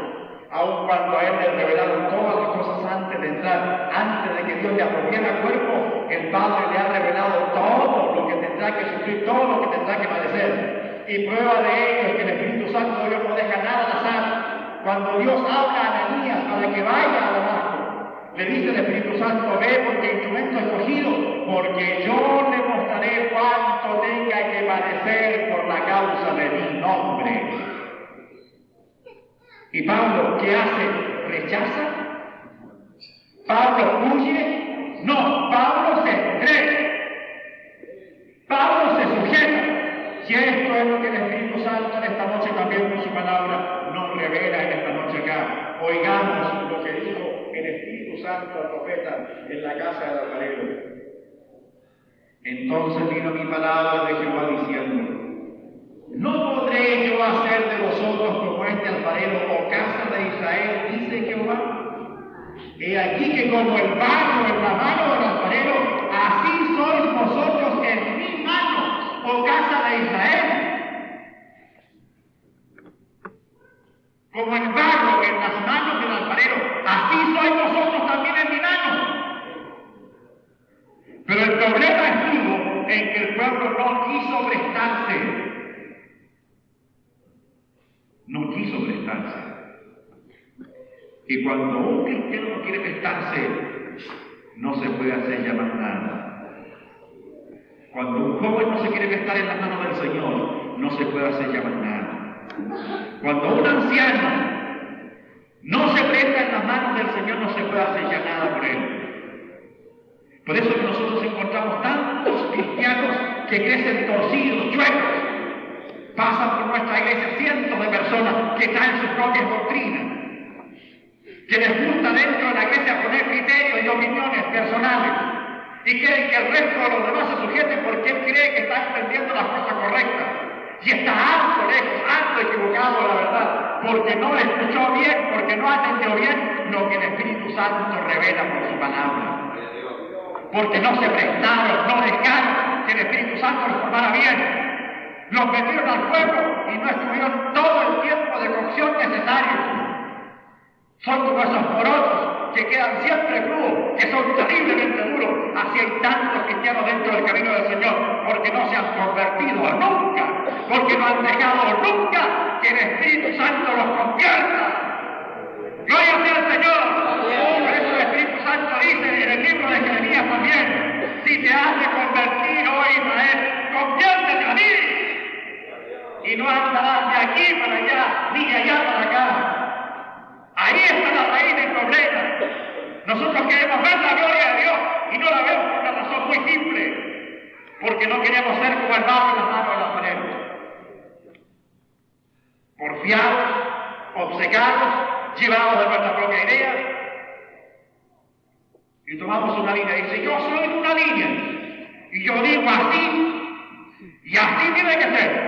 aun cuando a él le revelaron todas las cosas antes de entrar, antes de que Dios le apropiara cuerpo, el Padre le ha revelado todo lo que tendrá que sufrir, todo lo que tendrá que padecer. Y prueba de ello es que el Espíritu Santo Dios no deja nada al azar. Cuando Dios habla a Ananías para que vaya a Damasco, le dice el Espíritu Santo: ve porque instrumento escogido, porque yo le mostraré cuánto tenga que padecer por la causa de mi nombre. ¿Y Pablo qué hace? ¿Rechaza? ¿Pablo huye? No, Pablo se entrega. Pablo se sujeta. Y esto es lo que el Espíritu Santo en esta noche también con su palabra nos revela en esta noche acá. Oigamos lo que dijo el Espíritu Santo al profeta en la casa del alfarero. Entonces vino mi palabra de Jehová diciendo: ¿no podré yo hacer de vosotros como este alfarero, o casa de Israel, dice Jehová? He aquí que como el barro en la mano del alfarero, así sois vosotros en mi mano, o casa de Israel. Como el barro en las manos del alfarero, así sois vosotros también en mi mano. Pero el problema estuvo en que el pueblo no quiso prestarse. No quiso prestarse. Y cuando un cristiano no quiere prestarse, no se puede hacer llamar nada. Cuando un joven no se quiere prestar en las manos del Señor, no se puede hacer llamar nada. Cuando un anciano no se presta en las manos del Señor, no se puede hacer ya nada por él. Por eso que nosotros encontramos tantos cristianos que crecen torcidos, chuecos. Pasan por nuestra iglesia cientos de personas que traen sus propias doctrinas, que les gusta dentro de la iglesia poner criterios y opiniones personales, y quieren que el resto de los demás se sujeten porque él cree que está entendiendo las cosas correctas. Y está harto lejos, harto equivocado de la verdad, porque no escuchó bien, porque no atendió bien lo que el Espíritu Santo revela por su palabra. Porque no se prestaron, no dejaron que el Espíritu Santo los formara bien. Los metieron al fuego y no estuvieron todo el tiempo de cocción necesario. Son como esos porotos que quedan siempre crudos, que son terriblemente duros. Así hay tantos cristianos dentro del camino del Señor, porque no se han convertido nunca, porque no han dejado nunca que el Espíritu Santo los convierta. ¡Gloria sea al Señor! Por eso el Espíritu Santo dice en el libro de Jeremías también: si te has de convertir, oh Israel, conviértete a mí. Y no andarás de aquí para allá, ni de allá para acá. Ahí está la raíz del problema. Nosotros queremos ver la gloria de Dios y no la vemos por una razón muy simple: porque no queremos ser como el barro en las manos del alfarero. Porfiados, obcecados, llevados de nuestra propia idea, y tomamos una línea y dice: yo soy una línea, y yo digo así, y así tiene que ser.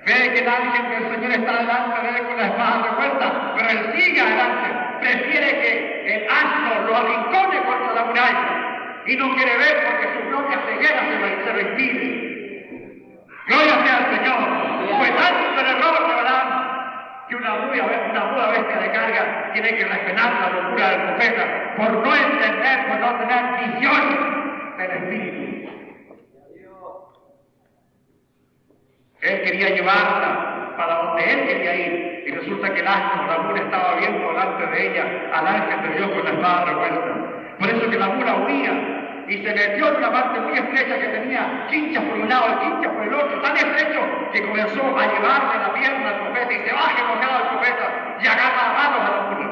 Ve que el ángel del Señor está delante de él con la espada revuelta, pero él sigue adelante. Prefiere que el asno lo arrincone contra la muralla y no quiere ver porque su propia ceguera se lo impide. Gloria sea al Señor. Fue tanto el error de Balaam que una muda bestia de carga tiene que respetar la locura del profeta por no entender, por no tener visión del Espíritu. Él quería llevarla para donde él quería ir, y resulta que el asno, la mula, estaba viendo delante de ella al ángel de Dios con la espada revuelta. Por eso que la mula huía y se metió en una parte muy estrecha que tenía quinchas por un lado y quinchas por el otro, tan estrecho que comenzó a llevarle la pierna al profeta y se baja enojado al profeta y agarra a manos a la mula.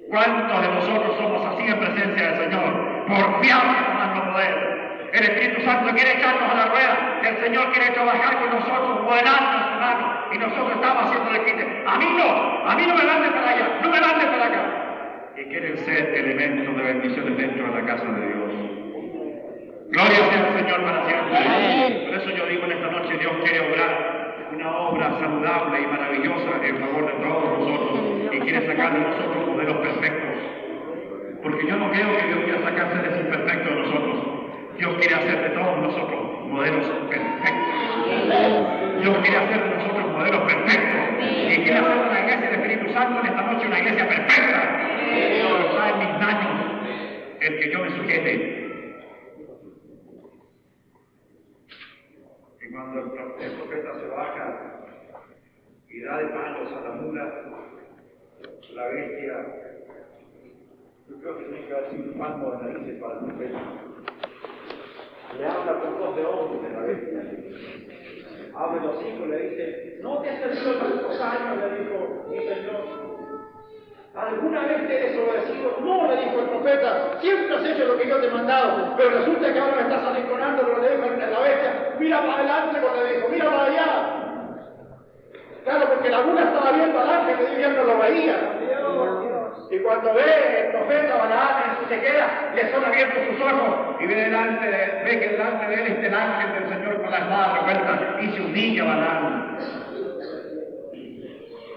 ¿Cuántos de nosotros somos así en presencia del Señor? Porfiados con nuestro poder. El Espíritu Santo quiere echarnos a la rueda, el Señor quiere trabajar con nosotros, modelarnos su mano, y nosotros estamos haciendo el quite. A mí no me mande para allá, no me mande para acá. Y quieren ser elementos de bendiciones dentro de la casa de Dios. Gloria sea al Señor para siempre. Amén. Por eso yo digo en esta noche, Dios quiere obrar una obra saludable y maravillosa en favor de todos nosotros y quiere sacar de nosotros modelos perfectos. Porque yo no creo que Dios quiera sacar seres imperfectos de nosotros. Dios quiere hacer de todos nosotros modelos perfectos. Dios quiere hacer de nosotros modelos perfectos. Y quiere hacer una iglesia del Espíritu Santo en esta noche una iglesia perfecta. Pero está en mis manos el que yo me sujete. Y cuando el profeta se baja y da de palos a la mula, la bestia, yo creo que tiene que haber sido un palmo de narices para el profeta. Le habla con voz de hombre de la bestia. Abre los hijos y le dice, ¿no te has servido tantos años? Le dijo, mi Señor. ¿Alguna vez te he desobedecido? No, le dijo el profeta, siempre has hecho lo que yo te he mandado, pero resulta que ahora me estás arrinconando, como le dijo la bestia, mira para adelante, como le dijo, mira para allá. Claro, porque la mula estaba viendo al ángel y él no lo veía. Y cuando ve el profeta Balaam en su sequera, le son abiertos sus ojos y ve que delante de él está el ángel del Señor con la espada revuelta y se humilla a Balaam.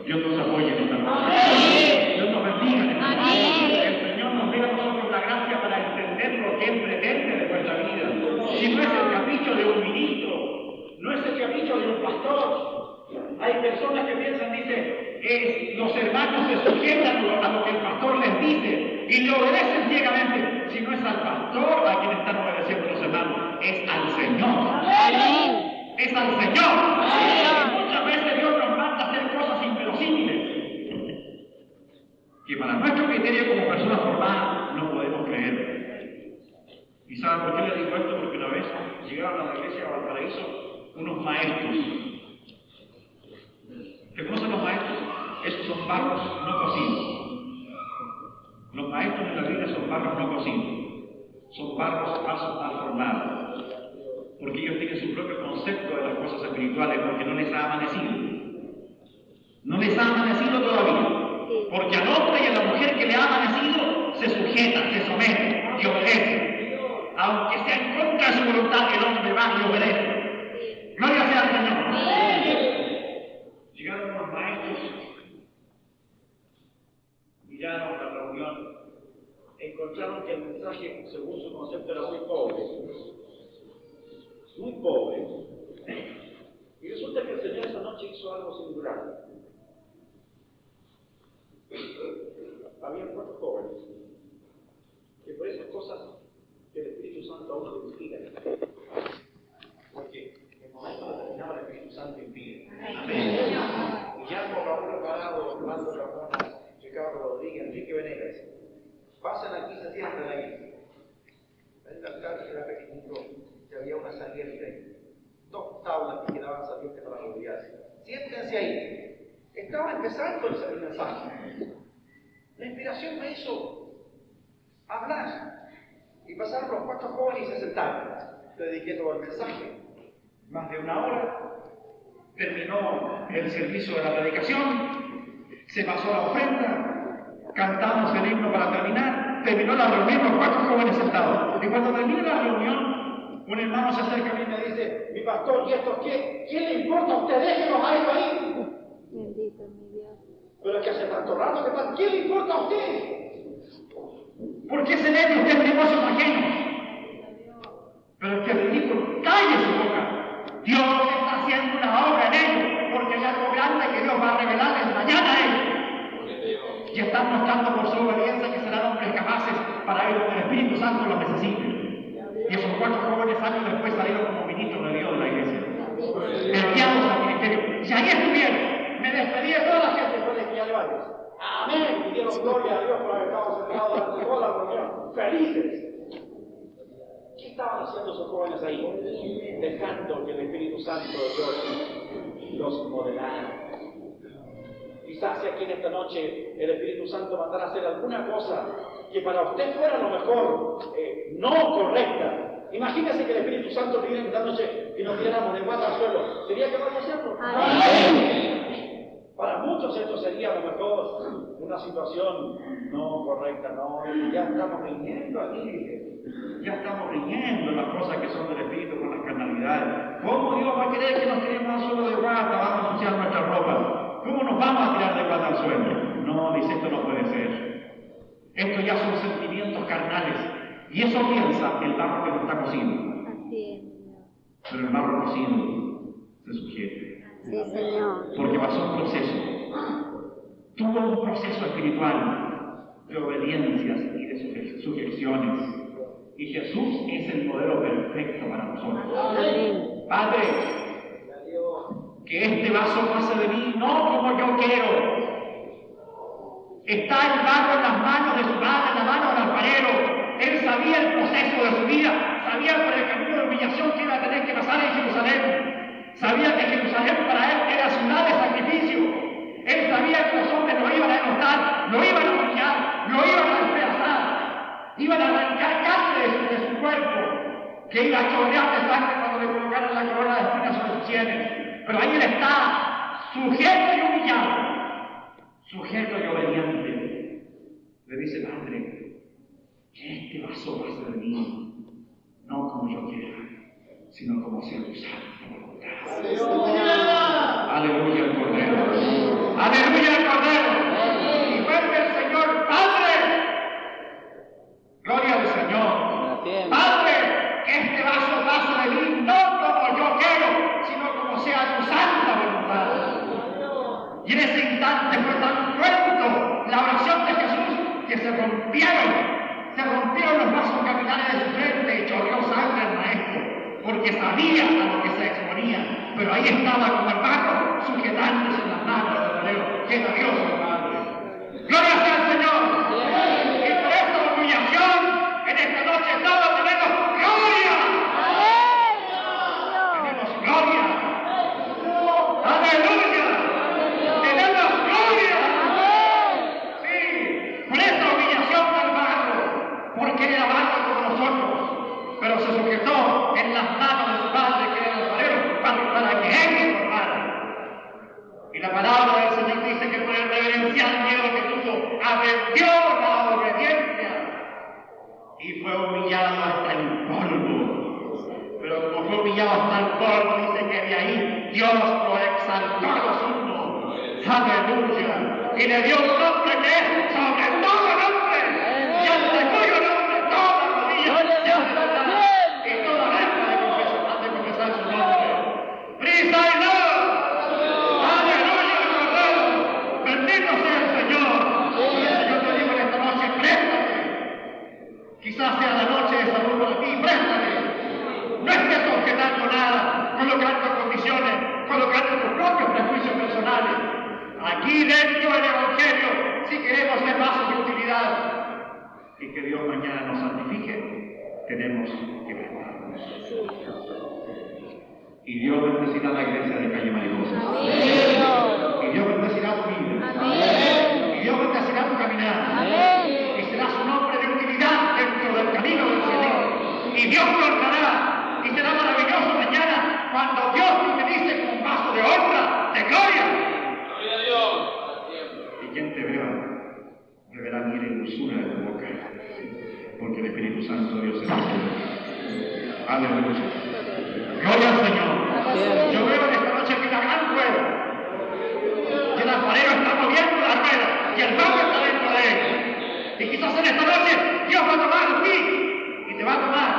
Dios nos apoye en esta noche. Dios nos bendiga en esta noche. El Señor nos dé a nosotros la gracia para entender lo que Él pretende de nuestra vida. Si no es el capricho de un ministro, no es el capricho de un pastor. Hay personas que piensan, dice, los hermanos se sujetan a lo que el pastor les dice y le obedecen ciegamente. Si no es al pastor a quien están obedeciendo los hermanos, es al Señor. Es al Señor. Y muchas veces Dios nos manda a hacer cosas inverosímiles que para nuestro criterio como personas formadas no podemos creer. ¿Y saben por qué le digo esto? Porque una vez llegaron a la iglesia de Valparaíso unos maestros. ¿Qué conocen los maestros? Esos son barros no cocidos. Los maestros en la Biblia son barros no cocidos. Son barros mal formados. Porque ellos tienen su propio concepto de las cosas espirituales, porque no les ha amanecido. No les ha amanecido todavía. Porque al hombre y a la mujer que le ha amanecido se sujeta, se somete y obedece. Aunque sea en contra de su voluntad, el hombre va y obedece. Gloria sea al Señor. Llegaron los maestros, miraron la reunión, encontraron que el mensaje, según su concepto, era muy pobre. Muy pobre. Y resulta que el Señor esa noche hizo algo singular. Había 4 jóvenes que por esas cosas que el Espíritu Santo a uno le inspira. Porque en el momento determinado el Espíritu Santo impide. Amén. Y ya por Raúl Alvarado, Orlando Ramón, Ricardo Rodríguez, Enrique Venegas, pasan aquí, se sientan ahí. El altar era pequeñito y había una saliente ahí. 2 tablas que quedaban salientes para rodearse. Siéntense ahí. Estaba empezando el mensaje. La inspiración me hizo hablar. Y pasaron los 4 jóvenes y se sentaron. Le dediqué todo el mensaje. Más de 1 hora. Terminó el servicio de la predicación. Se pasó la ofrenda. Cantamos el himno para terminar. Terminó la reunión, los 4 jóvenes sentados. Y cuando termina la reunión, un hermano se acerca a mí y me dice, mi pastor, ¿y esto qué? ¿Quién le importa a usted? Déjenos a ellos ahí. Bendito mi Dios. Pero es que hace tanto rato que está. ¿Quién le importa a usted? ¿Por qué se mete usted en negocios ajenos? Pero es que le digo, calle su boca. Dios está haciendo una obra en ellos, porque hay algo grande que Dios va a revelarles mañana a ellos. Y están mostrando por su obediencia que serán hombres capaces para ellos, el Espíritu Santo los necesite. Y esos 4 jóvenes años después salieron como ministros de Dios de la iglesia. Enviados al ministerio. Y ahí estuvieron. Me despedí de toda la gente después de que ya levantes. Amén. Y dieron gloria a Dios por haber estado sentados durante toda la reunión. Felices. ¿Qué estaban haciendo esos jóvenes ahí? Dejando que el Espíritu Santo de Dios los modelara. Quizás si aquí en esta noche el Espíritu Santo mandara a hacer alguna cosa que para usted fuera lo mejor, no correcta. Imagínese que el Espíritu Santo viniera esta noche y nos tiráramos de guata al suelo. ¿Sería capaz de hacerlo? Para muchos esto sería sería a lo mejor una situación no correcta, no, ya estamos riñendo aquí, dije. Ya estamos riñendo las cosas que son del Espíritu con las carnalidades. ¿Cómo Dios va a querer que nos tiremos solo de guata, vamos a ensuciar nuestra ropa? ¿Cómo nos vamos a tirar de guata al suelo? No, dice, esto no puede ser. Esto ya son sentimientos carnales. Y eso piensa el barro que no está cocido. Así es, Señor. Pero el barro cocido se sujeta. Sí, Señor. Porque pasó un proceso. Tuvo un proceso espiritual de obediencias y de sujeciones. Y Jesús es el modelo perfecto para nosotros. Amén. Padre, que este vaso pase de mí, no como yo quiero. Está el barro en las manos de su padre, en la mano del alfarero. Él sabía el proceso de su vida, sabía por el camino de humillación que iba a tener que pasar en Jerusalén. Sabía que Jerusalén para él era ciudad de sacrificio. Él sabía que los hombres lo iban a derrotar, lo iban a humillar, lo iban a despedazar, iban a arrancar carne de su cuerpo, que iba a chorrear de sangre cuando le colocaran la corona de espinas sobre sus sienes. Pero ahí él está, sujeto y humillado, sujeto y obediente. Le dice, Padre, que este vaso pase de mí, no como yo quiera, sino como sea tu santa voluntad. Aleluya al Cordero. Aleluya al Cordero. Y vuelve el Señor, Padre. Gloria al Señor. Padre, que este vaso pase de mí, no como yo quiero, sino como sea tu santa voluntad. Y en ese instante fue tan cruento la oración de Jesús que se rompieron los vasos capilares de su frente y chorreó sangre al maestro, porque sabía a lo que se exponía, pero ahí estaba como el barro sujetándose en las manos del alfarero, que era Dios el Padre. ¡Gloria sea al Señor! Y por esta humillación, en esta noche todos tenemos gloria. Tenemos gloria. ¡Aleluya! ¡Tenemos gloria! Sí, por esta humillación del barro, porque era barro como nosotros, pero se sujetó en las manos de su Padre, que era el alfarero, para que él se formara. Y la palabra del Señor dice que por el reverencial miedo que tuvo, aprendió la obediencia y fue humillado hasta el polvo. Pero como fue humillado hasta el polvo, dice que de ahí Dios lo exaltó a lo sumo. Aleluya. Y le dio un nombre que es sobre todo nombre, y ante cuyo nombre toda rodilla se doblará y toda lengua de confesar su nombre. Praise the Lord. Aleluya, Cordero. Bendito sea el Señor. Y el Señor te digo en esta noche, préstate. Quizás sea la noche de salud para ti, préstate. No estés objetando nada, colocando condiciones, colocando tus propios prejuicios personales. Aquí dentro del Evangelio, si queremos ser vasos de utilidad y que Dios mañana nos santifique, tenemos que prepararnos. Y Dios bendecirá la iglesia de Calle Mariposa. Y Dios bendecirá tu vida. Y Dios bendecirá tu caminar. Y será su nombre de utilidad dentro del camino del Señor. Y Dios lo honrará. Y será maravilloso mañana cuando Dios te utilice como un vaso de honra, de gloria. Gloria a Dios. Y quien te vea, beberá miel y dulzura de tu boca. Porque el Espíritu Santo de Dios es el Aleluya. Gloria al Señor. Yo veo en esta noche que la gran rueda. Y el alfarero está moviendo la rueda. Y el barro está dentro de él. Y quizás en esta noche Dios va a tomar de ti. Y te va a tomar.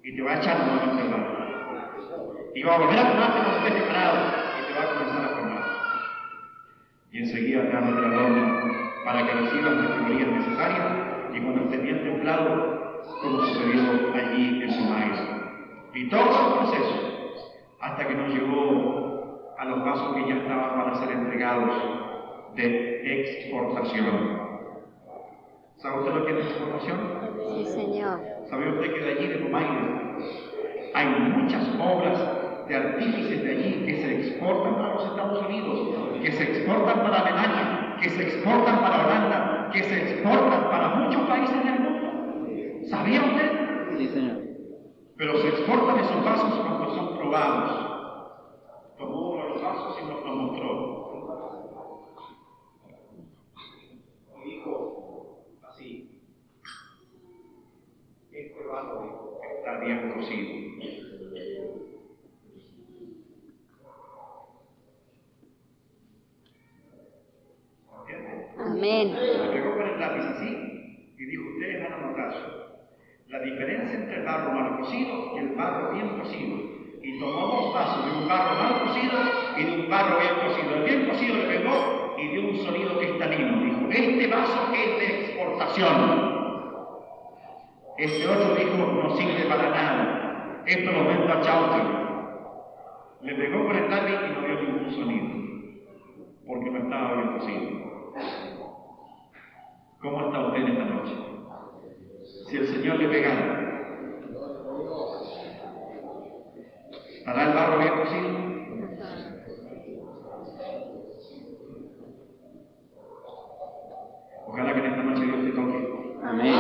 Y te va a echar nuevamente el barro. Y va a volver a tomarte cuando estés preparado. Y te va a comenzar a formar. Y enseguida te va a meter al horno para que recibas las categorías necesarias. Y cuando estés bien templado, como sucedió allí en su maíz. Y todo ese proceso, hasta que nos llegó a los vasos que ya estaban para ser entregados de exportación. ¿Sabe usted lo que es exportación? Sí, Señor. ¿Sabe usted que de allí, de Lomaire, hay muchas obras de artífices de allí que se exportan para los Estados Unidos, que se exportan para Alemania, que se exportan para Holanda, que se exportan para muchos países del mundo? ¿Sabía usted? Sí, Señor. Pero se exportan esos vasos cuando son probados. Tomó uno de los vasos y nos lo mostró. Amén. Le pegó con el lápiz así y dijo, ustedes van a notar la diferencia entre el barro mal cocido y el barro bien cocido. Y tomó dos vasos de un barro mal cocido y de un barro bien cocido. El bien cocido le pegó y dio un sonido cristalino. Dijo, este vaso es de exportación. Este otro dijo, no sirve para nada. Esto lo vendo a Chaucer. Le pegó con el lápiz y no dio ningún sonido, porque no estaba bien cocido. ¿Cómo está usted esta noche? Si el Señor le pegara, ¿hará el barro bien cocido? Ojalá que en esta noche Dios te toque. Amén.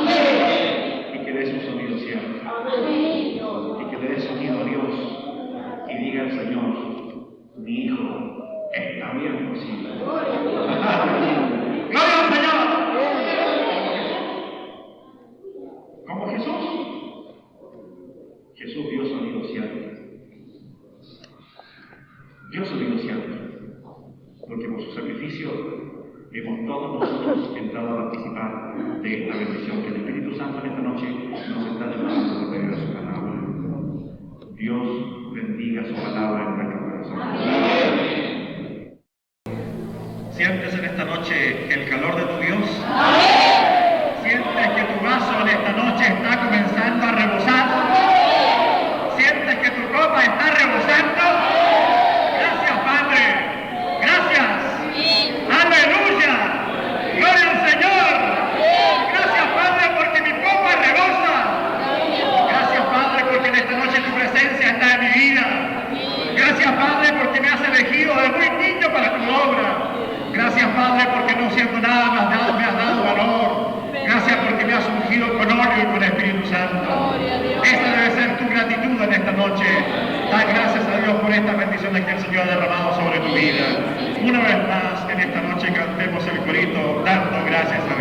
Y que des un sonido cierto. Y que le des sonido a Dios. Y diga al Señor, mi hijo está bien cocido. ¡Gloria al Señor! Como Jesús. Jesús dio sonido cierto. Dio sonido cierto. Porque por su sacrificio hemos todos nosotros entrado a participar de esta bendición que el Espíritu Santo en esta noche nos está demostrando por medio de su palabra. Dios bendiga su palabra en nuestro corazón. Amén. ¿Sientes en esta noche el calor de tu Dios? Amén. ¿Sientes que tu vaso en esta noche está comenzando a rebosar? Amén. ¿Sientes que tu copa está rebosando? Gracias, Padre. Gracias. Aleluya. Gloria al Señor. Gracias, Padre, porque mi copa rebosa. Gracias, Padre, porque en esta noche tu presencia está en mi vida. Gracias, Padre, porque me has elegido de muy niño para tu obra. Gracias, Padre, porque no siendo nada me has dado valor. Gracias porque me has ungido con óleo y con Espíritu Santo. Esa debe ser tu gratitud en esta noche. Da gracias a Dios por estas bendiciones que el Señor ha derramado sobre tu vida. Una vez más, en esta noche cantemos el corito, dando gracias a